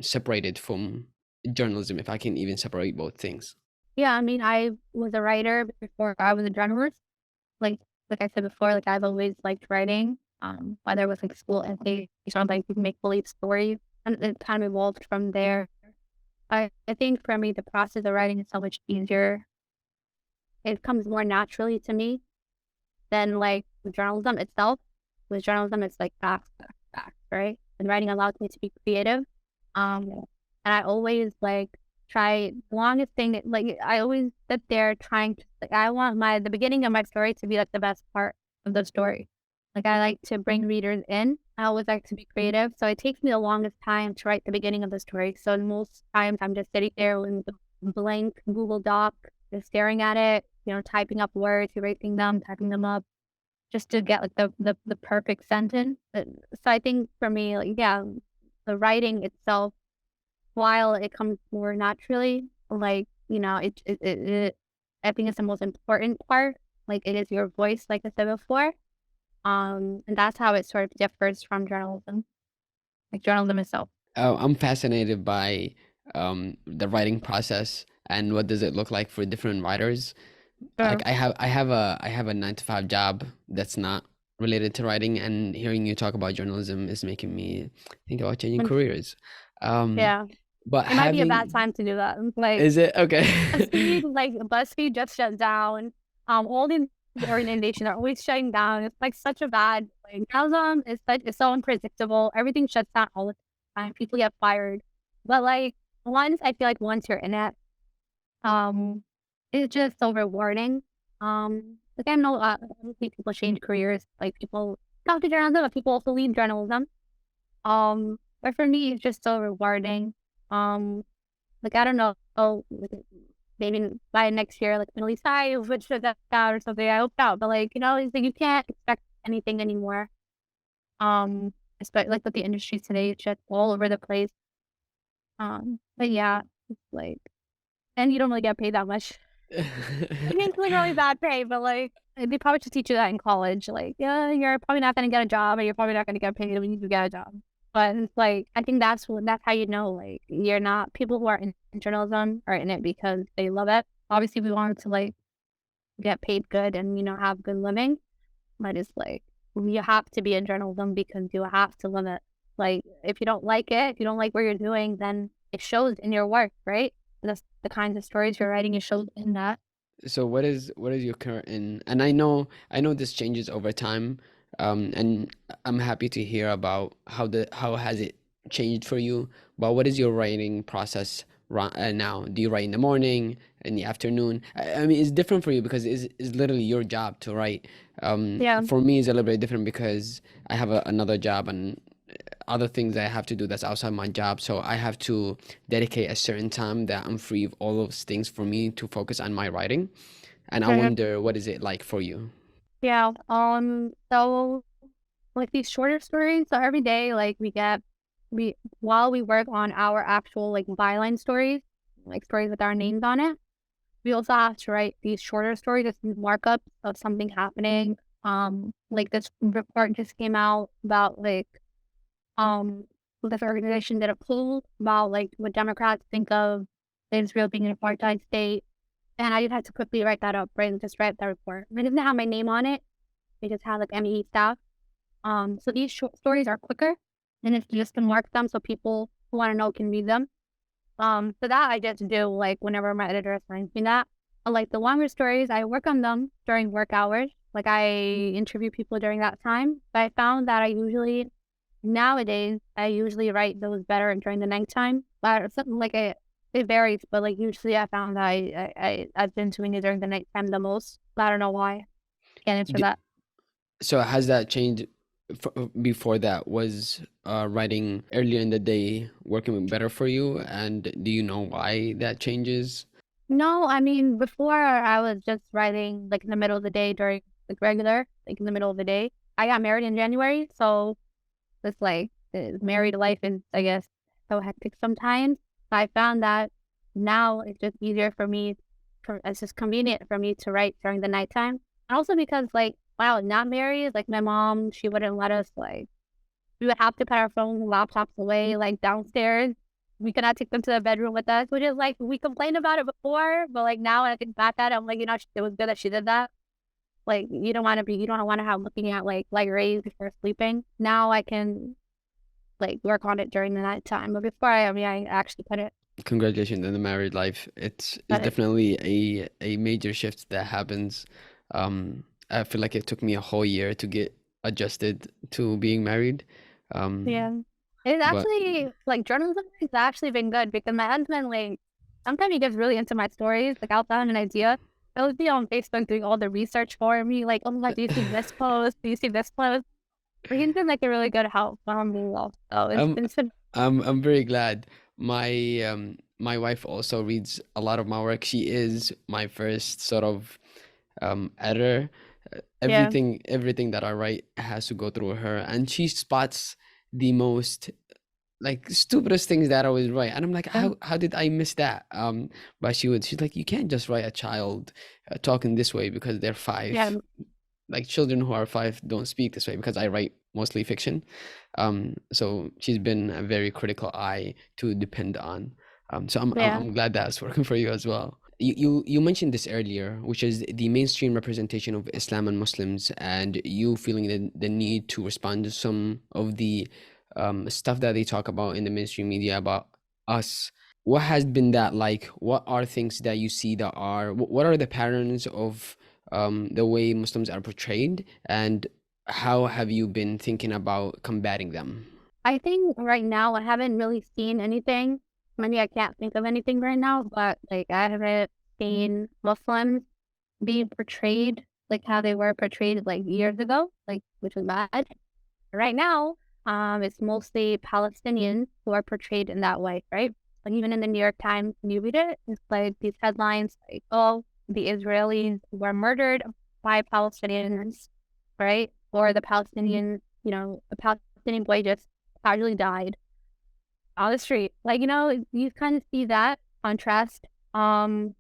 separated from journalism, if I can even separate both things? Yeah, I mean, I was a writer before I was a journalist. Like like I said before, like I've always liked writing. Whether it was like school essays or like make believe stories, and it kind of evolved from there. I think for me, the process of writing is so much easier. It comes more naturally to me than like with journalism itself. With journalism, it's like facts, facts, facts, right? And writing allows me to be creative. Um, and I always like try the longest thing that like I always sit there trying to like I want the beginning of my story to be like the best part of the story. Like I like to bring readers in. I always like to be creative. So it takes me the longest time to write the beginning of the story. So most times I'm just sitting there with the blank Google Doc, just staring at it, typing up words, erasing them, typing them up just to get like the perfect sentence. So I think for me, like yeah, the writing itself, while it comes more naturally, like I think it's the most important part. Like it is your voice, like I said before. And that's how it sort of differs from journalism. like journalism itself? I'm fascinated by the writing process and what does it look like for different writers. Like Sure. I have a 9 to 5 job that's not related to writing, and hearing you talk about journalism is making me think about changing Mm, careers. Um, yeah, but it might be a bad having time to do that. Like is it okay? BuzzFeed just shut down. All these organizations are always shutting down. It's like such a bad like journalism. It's so unpredictable. Everything shuts down all the time. People get fired. But like once you're in it, um, it's just so rewarding. Like I know I see people change careers. Like people come to journalism, but people also leave journalism. But for me, it's just so rewarding. Um, like I don't know, like, maybe by next year, like Middle East I would shut that down or something. I hope not, but like it's like you can't expect anything anymore. Especially like with the industry today, it's just all over the place. But yeah, it's like, and you don't really get paid that much. I mean, it's like really bad pay, but like they probably should teach you that in college. Like, yeah, you're probably not gonna get a job, and you're probably not gonna get paid when you do get a job. But it's like I think that's how you know like you're not people who are in journalism are in it because they love it. Obviously, we want to like get paid good and have good living, but it's like you have to be in journalism because you have to love it. Like if you don't like it, if you don't like what you're doing, then it shows in your work, right? The kinds of stories you're writing, it shows in that. So what is your current and I know this changes over time, and I'm happy to hear about how has it changed for you. But what is your writing process now? Do you write in the morning, in the afternoon? I mean, it's different for you because it's literally your job to write. Yeah. For me, it's a little bit different because I have another job and other things that I have to do that's outside my job. So I have to dedicate a certain time that I'm free of all those things for me to focus on my writing. And I Okay. wonder, what is it like for you? Yeah. So like these shorter stories, so every day, like we while we work on our actual like byline stories, like stories with our names on it, we also have to write these shorter stories, just these markups of something happening. Like this report just came out about like um this organization did a poll about like what Democrats think of Israel being an apartheid state. And I just had to quickly write that up, right? And just write that report. It doesn't have my name on it. We just have like ME staff. So these short stories are quicker, and it's just to mark them so people who want to know can read them. So that I just do like whenever my editor assigns me that. Like the longer stories, I work on them during work hours. Like I interview people during that time. But I found that nowadays I usually write those better during the nighttime. But something like it varies. But like usually I found that I've been doing it during the nighttime the most. I don't know why. Can't answer D- that. So has that changed before that? Was writing earlier in the day working better for you? And do you know why that changes? No, I mean, before I was just writing like in the middle of the day during like regular, like in the middle of the day. I got married in January, so it's like married life is, I guess, so hectic sometimes. I found that now it's just easier for me, it's just convenient for me to write during the nighttime. And also because like, while not married, like my mom, she wouldn't let us like, we would have to put our phones and laptops away like downstairs. We could not take them to the bedroom with us, which is like we complained about it before, but like now when I think back at it, I'm like, it was good that she did that. Like you don't want to have looking at like light rays before sleeping. Now I can like work on it during the nighttime, but before I actually Congratulations on the married life. It's put it, definitely a major shift that happens. I feel like it took me a whole year to get adjusted to being married. Um, yeah. It's but actually like journalism has actually been good because my husband like sometimes he gets really into my stories. Like I'll find an idea. He'll be on Facebook doing all the research for me. Like, oh my God, do you see this post? Do you see this post? But he's been like a really good help me well. So um, it's been I'm very glad. My wife also reads a lot of my work. She is my first sort of editor. yeah. Everything that I write has to go through her, and she spots the most like stupidest things that I always write, and I'm like, Yeah. how did I miss that? But she's like, you can't just write a child talking this way because they're five. Yeah. Like children who are 5 don't speak this way because I write mostly fiction. So she's been a very critical eye to depend on. So Yeah. I'm glad that's working for you as well. You mentioned this earlier, which is the mainstream representation of Islam and Muslims, and you feeling the need to respond to some of the stuff that they talk about in the mainstream media about us. What has been that like? What are things that you see that are what are the patterns of the way Muslims are portrayed, and how have you been thinking about combating them? I think right now I haven't really seen anything. Maybe I can't think of anything right now, but like I haven't seen Muslims being portrayed like how they were portrayed like years ago, like which was bad. Right now, it's mostly Palestinians who are portrayed in that way, right? Like even in the New York Times, when you read it, it's like these headlines like, "Oh, the Israelis were murdered by Palestinians," right? Or the Palestinians, a Palestinian boy just casually died on the street. Like, you kind of see that contrast. And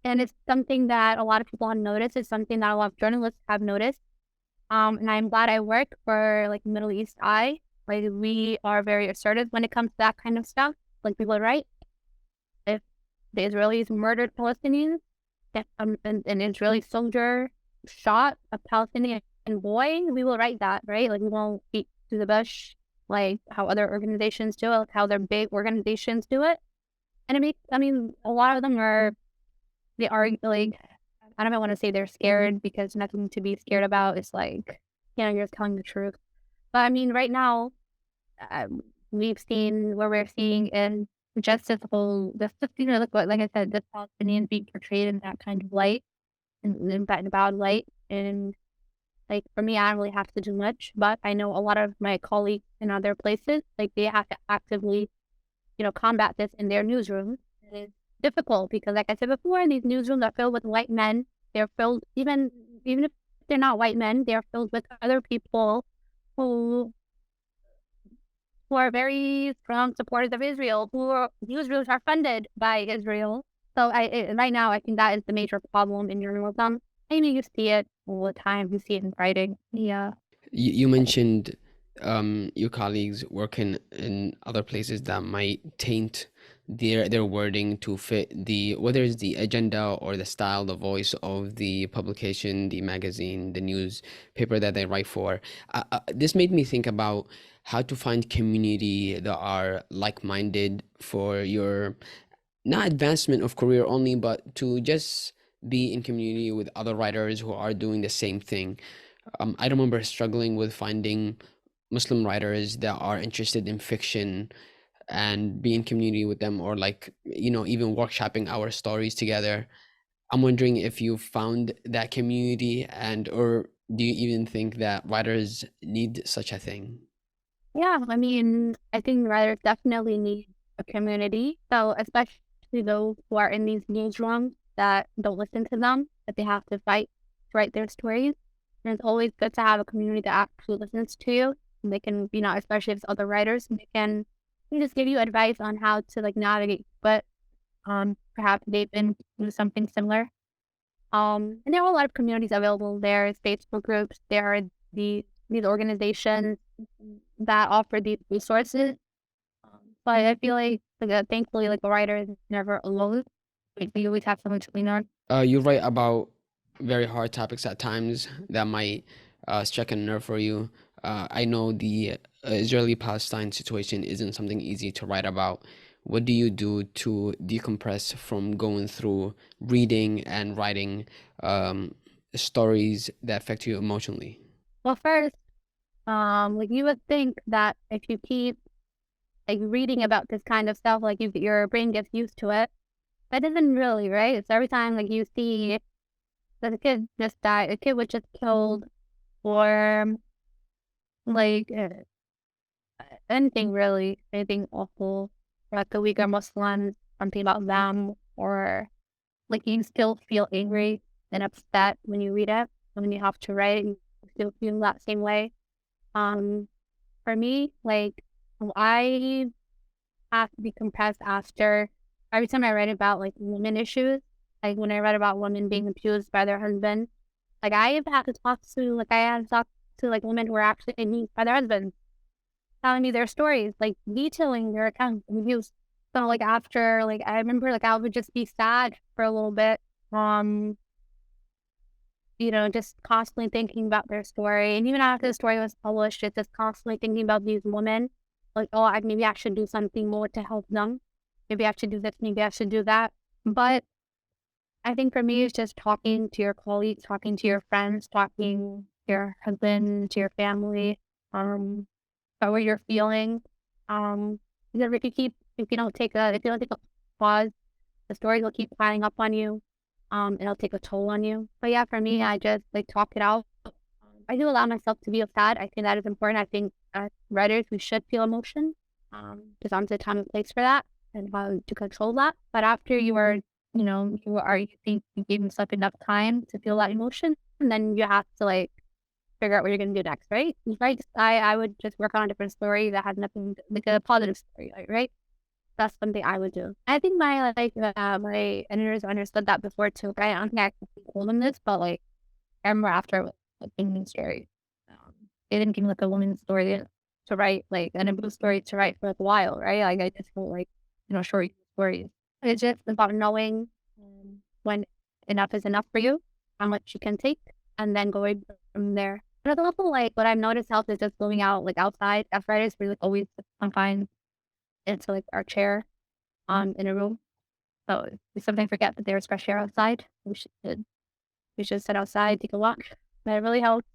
it's something that a lot of people have noticed. It's something that a lot of journalists have noticed. And I'm glad I work for like Middle East Eye. Like we are very assertive when it comes to that kind of stuff. Like people are right. If the Israelis murdered Palestinians, if an Israeli soldier shot a Palestinian boy, we will write that, right? Like we won't beat to the bush like how other organizations do it, like how their big organizations do it. And a lot of them they are like, I don't want to say they're scared because nothing to be scared about. It's like, you're just telling the truth. But I mean, right now, we've seen where we're seeing in just like I said, this Palestinian being portrayed in that kind of light, in that bad light. And like for me, I don't really have to do much, but I know a lot of my colleagues in other places, like they have to actively, combat this in their newsrooms. It is difficult because, like I said before, these newsrooms are filled with white men. They're filled, even if they're not white men, they're filled with other people who who are very strong supporters of Israel, newsrooms are funded by Israel. So right now, I think that is the major problem in journalism. I mean, you see it all the time. You see it in writing. Yeah. You mentioned your colleagues working in other places that might taint their wording to fit the whether it's the agenda or the style, the voice of the publication, the magazine, the newspaper that they write for. This made me think about how to find community that are like-minded for your not advancement of career only, but to just be in community with other writers who are doing the same thing. I remember struggling with finding Muslim writers that are interested in fiction and be in community with them, or like, even workshopping our stories together. I'm wondering if you found that community, and or do you even think that writers need such a thing? Yeah, I mean, I think writers definitely need a community. So especially those who are in these newsrooms that don't listen to them, that they have to fight to write their stories. And it's always good to have a community that actually listens to you. And they can, especially if it's other writers, and they can just give you advice on how to like navigate. But perhaps they've been through something similar. And there are a lot of communities available. There's Facebook groups. There are these organizations that offer these resources. But I feel like thankfully, like a writer is never alone. Like, you always have someone to lean on. You write about very hard topics at times that might strike a nerve for you. I know the Israeli-Palestine situation isn't something easy to write about. What do you do to decompress from going through reading and writing stories that affect you emotionally? Well, first, like you would think that if you keep like reading about this kind of stuff, like your brain gets used to it. But it isn't really, right? It's every time like you see that a kid just died, a kid was just killed, or like anything really, anything awful, like the Uyghur Muslims, something about them, or like you still feel angry and upset when you read it, and when you have to write it, you still feel that same way. Um, for me, like I have to be compressed after every time I write about like women issues, like when I read about women being abused by their husband, like I have had to talk to to like women who were actually abused by their husbands, telling me their stories, like detailing their accounts of abuse. So like after, like I remember like I would just be sad for a little bit, just constantly thinking about their story. And even after the story was published, it's just constantly thinking about these women. Like, oh, maybe I should do something more to help them. Maybe I should do this, maybe I should do that. But I think for me, it's just talking to your colleagues, talking to your friends, talking to your husband, to your family, about what you're feeling. Because if you don't take a pause, the stories will keep piling up on you. It'll take a toll on you. But yeah, for me, I just like talk it out. I do allow myself to be sad. I think that is important. I think as writers, we should feel emotion. There's obviously a time and place for that and how to control that. But after you think you gave yourself enough time to feel that emotion, and then you have to like figure out what you're going to do next, right? Right. I would just work on a different story that has nothing, like a positive story, right? That's something I would do. I think my my editors understood that before too. Right? I don't think I actually told them this, but like I remember after like being scary, they didn't give me like a woman's story to write, like an abuse story to write for like a while, right? Like I just felt like short stories. It's just about knowing when enough is enough for you, how much you can take, and then going from there. But it's also like what I've noticed helps is just going out like outside. As writers, we like always confined into like our chair in a room. So we sometimes forget that there's fresh air outside. We should sit outside, take a walk. That really helps.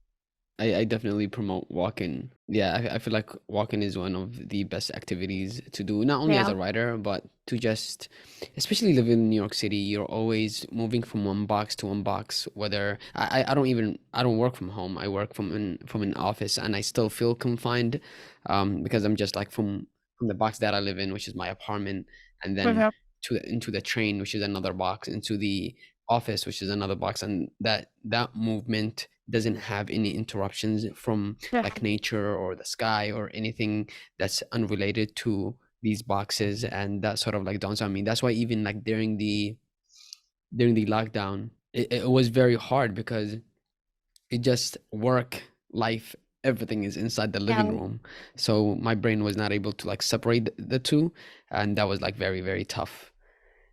I definitely promote walking. Yeah, I feel like walking is one of the best activities to do, not only as Yeah. a writer, but to just, especially living in New York City, you're always moving from one box to one box. Whether I don't work from home. I work from an office, and I still feel confined, because I'm just like from the box that I live in, which is my apartment, and then Mhm. into the train, which is another box, into the office, which is another box, and that movement doesn't have any interruptions from Yeah. like nature or the sky or anything that's unrelated to these boxes, and that sort of like dawns on me. That's why even like during the lockdown, it was very hard because it just work, life, everything is inside the living Yeah. room, so my brain was not able to like separate the two, and that was like very, very tough.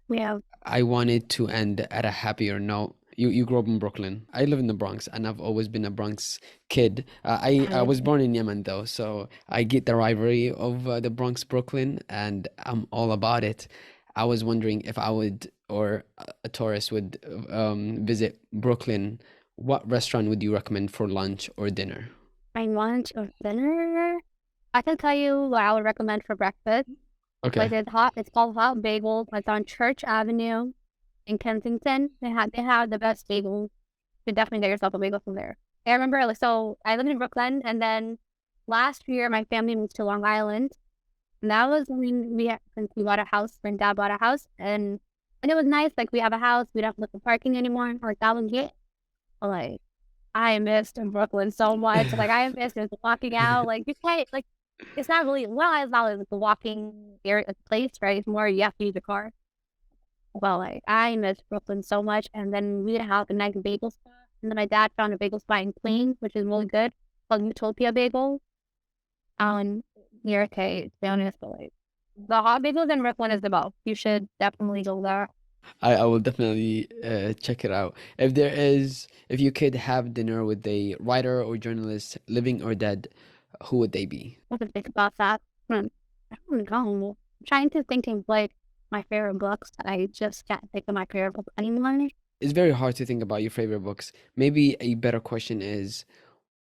Yeah. I wanted to end at a happier note. You grew up in Brooklyn. I live in the Bronx, and I've always been a Bronx kid. I was born in Yemen though, so I get the rivalry of the Bronx Brooklyn, and I'm all about it. I was wondering if I would, or a tourist would, visit Brooklyn. What restaurant would you recommend for lunch or dinner? My lunch or dinner? I can tell you what I would recommend for breakfast. Okay. Like it's called Hot Bagels. It's on Church Avenue in Kensington. They have the best bagels. You should definitely get yourself a bagel from there. I remember, like, so I lived in Brooklyn, and then last year my family moved to Long Island, and that was when since we bought a house. My dad bought a house, and it was nice. Like we have a house, we don't have to look for parking anymore. Like that was it. Like I missed Brooklyn so much. Like I missed just walking out. Like you can't like it's not really it's not like the walking area place, right? It's more you have to use a car. Well, like I miss Brooklyn so much. And then we have a nice bagel spot. And then my dad found a bagel spot in Queens, which is really good, called Utopia Bagel. Um near Tate, to be honest, but like the hot bagels in Brooklyn is the best. You should definitely go there. I will definitely check it out. If you could have dinner with a writer or journalist, living or dead, who would they be? I have to think about that. I don't know. I'm trying to think of like my favorite books. I just can't think of my favorite book anymore. It's very hard to think about your favorite books. Maybe a better question is,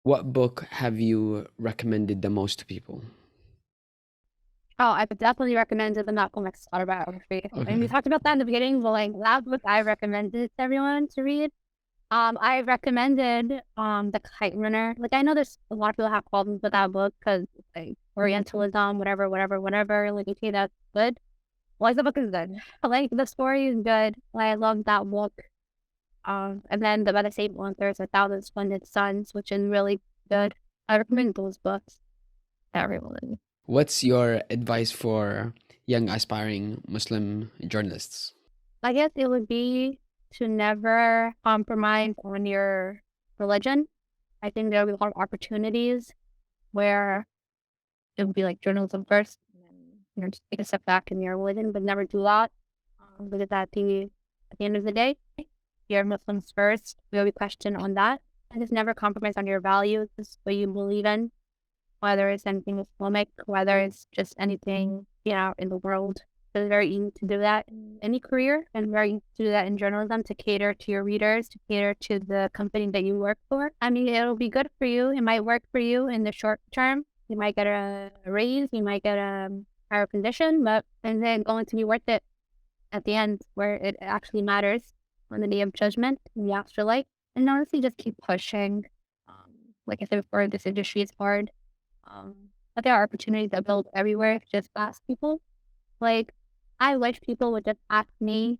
what book have you recommended the most to people? Oh, I would definitely recommend the Malcolm X autobiography. And we Okay. talked about that in the beginning, but like that book I recommended to everyone to read. I recommended The Kite Runner. Like I know there's a lot of people have problems with that book because like Orientalism, whatever, whatever, whatever. Like okay, that's good. Like the book is good. Like the story is good. Like I love that book. And then by the same author is A Thousand Splendid Suns, which is really good. I recommend those books to everyone. What's your advice for young aspiring Muslim journalists? I guess it would be to never compromise on your religion. I think there'll be a lot of opportunities where it would be like journalism first, and then just take a step back and you're within, but never do that. Because at the end of the day, you're Muslims first. We will be questioned on that, and just never compromise on your values, just what you believe in, whether it's anything Islamic, whether it's just anything in the world. It's very easy to do that in any career, and very easy to do that in journalism, to cater to your readers, to cater to the company that you work for. I mean, it'll be good for you. It might work for you in the short term. You might get a raise, you might get a higher position, and then going to be worth it at the end, where it actually matters on the day of judgment in the afterlife. And honestly, just keep pushing. Like I said before, this industry is hard. But there are opportunities that build everywhere. Just ask people. Like, I wish people would just ask me,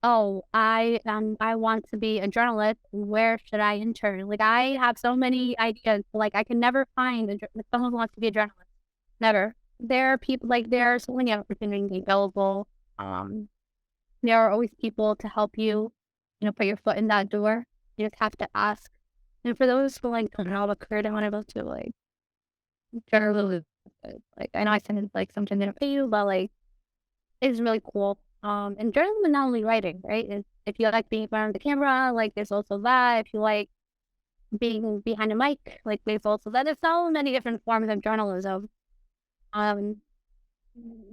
"Oh, I want to be a journalist. Where should I intern?" Like, I have so many ideas. Like, I can never find someone who wants to be a journalist. Never. There are people, like, there are so many opportunities available. There are always people to help you, put your foot in that door. You just have to ask. And for those who don't know what career they want to go to, like, journalism, like, I know I said it's like something they don't pay you, but like, it's really cool. And journalism is not only writing, right? If you like being in front of the camera, like, there's also that. If you like being behind a mic, like, there's also that. There's so many different forms of journalism.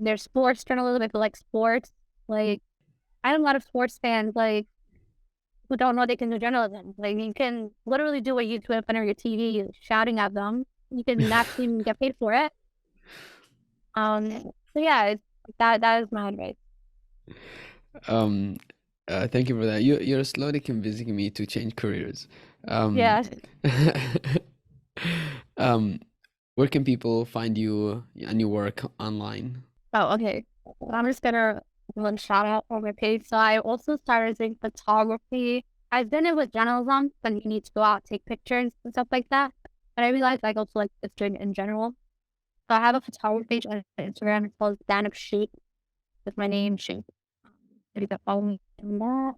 There's sports journalism if you like sports. Like, I have a lot of sports fans, like, who don't know they can do journalism. Like, you can literally do what you do in front of your TV, shouting at them. You can actually even get paid for it. So yeah, that is my advice. Thank you for that. You're slowly convincing me to change careers. Yeah. Where can people find you and your work online? Oh, okay. I'm just gonna one shout out on my page. So I also started doing photography. I've done it with journalism, but you need to go out, take pictures and stuff like that. But I realized I also like just doing it in general. So I have a photography page on Instagram. It's called Zainab Iqbal. With my name, Shape. Maybe you can follow me on that.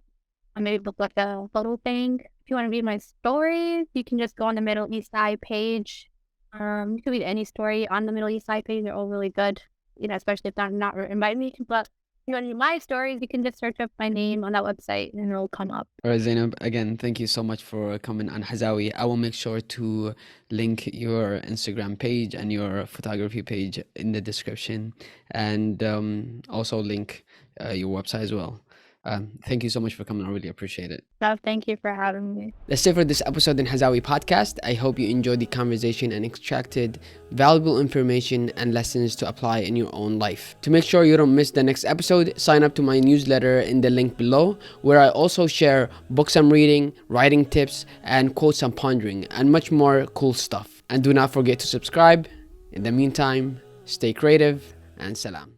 Or maybe book like a photo thing. If you want to read my stories, you can just go on the Middle East Side page. You can read any story on the Middle East Side page. They're all really good. Especially if they're not inviting me. But if you want to read my stories, you can just search up my name on that website and it'll come up. All right, Zainab, again, thank you so much for coming on Hazawi. I will make sure to link your Instagram page and your photography page in the description, and also link your website as well. Thank you so much for coming. I really appreciate it. So thank you for having me. That's it for this episode in Hazawi podcast. I hope you enjoyed the conversation and extracted valuable information and lessons to apply in your own life. To make sure you don't miss the next episode, sign up to my newsletter in the link below, where I also share books I'm reading, writing tips, and quotes I'm pondering, and much more cool stuff. And do not forget to subscribe. In the meantime, stay creative and salam.